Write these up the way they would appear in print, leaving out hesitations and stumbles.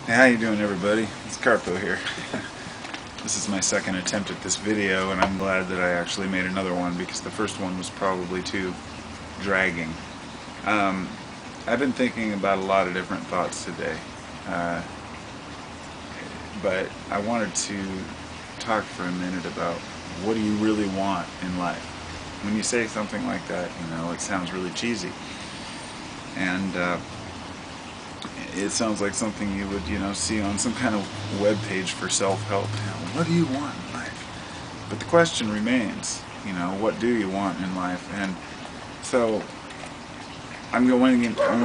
Hey, how you doing, everybody? It's Carpo here. This is my second attempt at this video, and I'm glad that I actually made another one because the first one was probably too dragging. Um, I've been thinking about a lot of different thoughts today, uh, but I wanted to talk for a minute about what do you really want in life. When you say something like that, it sounds really cheesy, and it sounds like something you would, see on some kind of web page for self-help. What do you want in life? But the question remains, what do you want in life? And so only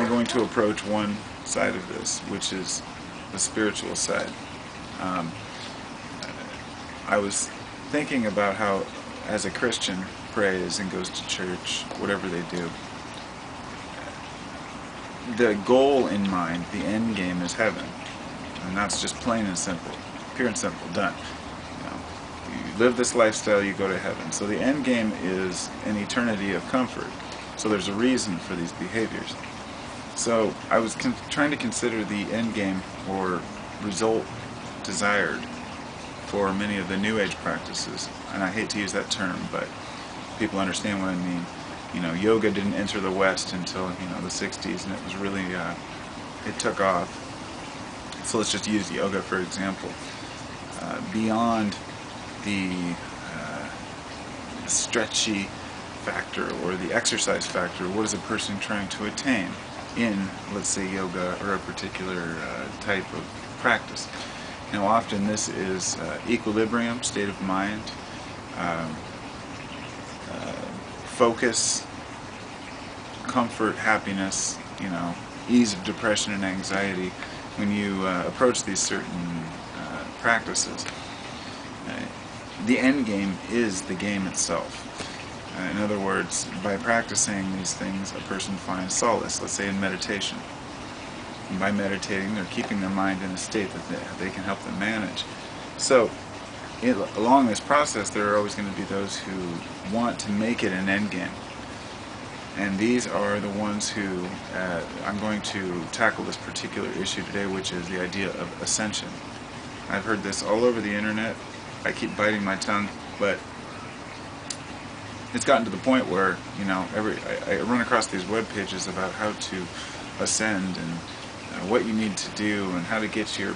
going to approach one side of this, which is the spiritual side. Um, I was thinking about how, as a Christian, prays and goes to church, whatever they do, the goal in mind, the end game, is heaven, and that's just plain and simple, pure and simple, done. You live this lifestyle, you go to heaven. So the end game is an eternity of comfort. So there's a reason for these behaviors. So I was trying to consider the end game or result desired for many of the New Age practices, and I hate to use that term, but people understand what I mean. Yoga didn't enter the West until, the 60s, and it was really, it took off. So let's just use yoga for example. Beyond the stretchy factor or the exercise factor, what is a person trying to attain in, let's say, yoga or a particular type of practice? Often this is equilibrium, state of mind, um, focus, comfort, happiness, ease of depression and anxiety when you approach these certain practices. The end game is the game itself. In other words, by practicing these things, a person finds solace, let's say in meditation. And by meditating, they're keeping their mind in a state that they can help them manage. So, along this process, there are always going to be those who want to make it an end game. And these are the ones who, I'm going to tackle this particular issue today, which is the idea of ascension. I've heard this all over the internet. I keep biting my tongue, but it's gotten to the point where, I run across these web pages about how to ascend and what you need to do and how to get your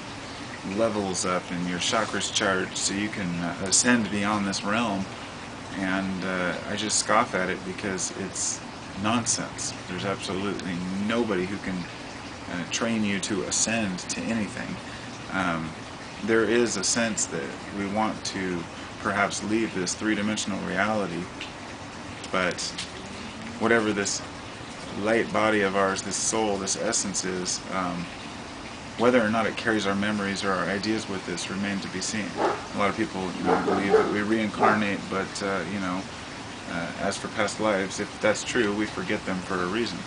levels up and your chakras charged so you can ascend beyond this realm. And I just scoff at it because it's nonsense. There's absolutely nobody who can train you to ascend to anything. There is a sense that we want to perhaps leave this three-dimensional reality, but whatever this light body of ours, this soul, this essence is, whether or not it carries our memories or our ideas with us remains to be seen. A lot of people believe that we reincarnate, but as for past lives, if that's true, we forget them for a reason.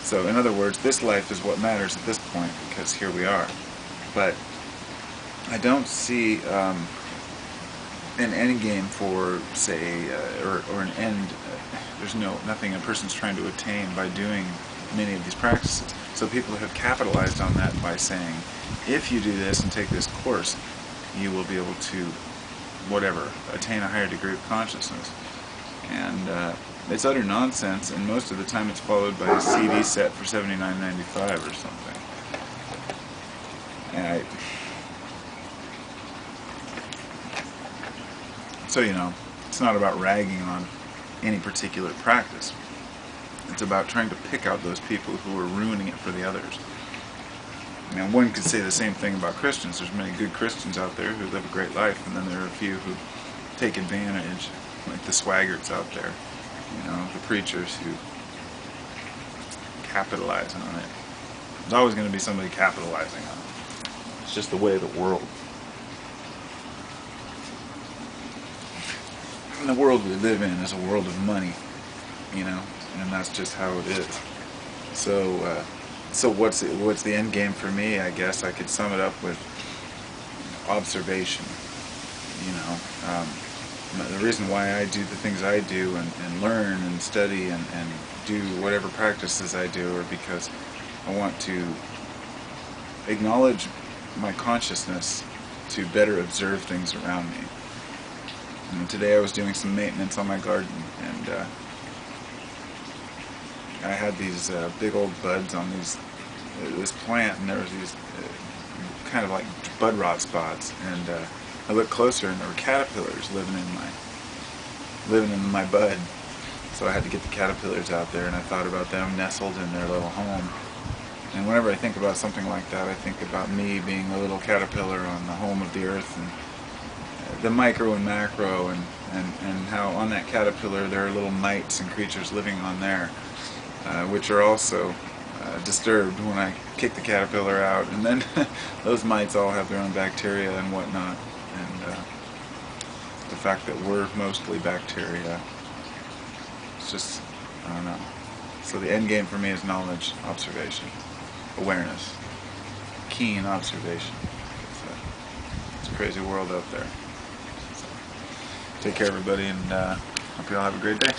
So in other words, this life is what matters at this point, because here we are. But I don't see an end game for, say, or an end. There's nothing a person's trying to attain by doing many of these practices. So people have capitalized on that by saying, if you do this and take this course, you will be able to, attain a higher degree of consciousness. And it's utter nonsense, and most of the time it's followed by a CD set for $79.95 or something. And so, it's not about ragging on any particular practice. It's about trying to pick out those people who are ruining it for the others. One could say the same thing about Christians. There's many good Christians out there who live a great life, and then there are a few who take advantage, like the swaggarts out there, the preachers who capitalize on it. There's always going to be somebody capitalizing on it. It's just the way of the world. And the world we live in is a world of money, and that's just how it is. So what's the end game for me? I guess I could sum it up with observation. The reason why I do the things I do and learn and study and do whatever practices I do are because I want to acknowledge my consciousness to better observe things around me. And today I was doing some maintenance on my garden, and I had these big old buds on this plant, and there was these kind of like bud rot spots, and I looked closer and there were caterpillars living in my bud. So I had to get the caterpillars out there, and I thought about them nestled in their little home. And whenever I think about something like that, I think about me being a little caterpillar on the home of the earth, and the micro and macro, and how on that caterpillar there are little mites and creatures living on there, which are also disturbed when I kick the caterpillar out, and then those mites all have their own bacteria and whatnot, and the fact that we're mostly bacteria, it's just, I don't know. So the end game for me is knowledge, observation, awareness, keen observation. It's a crazy world out there. So, take care everybody, and hope you all have a great day.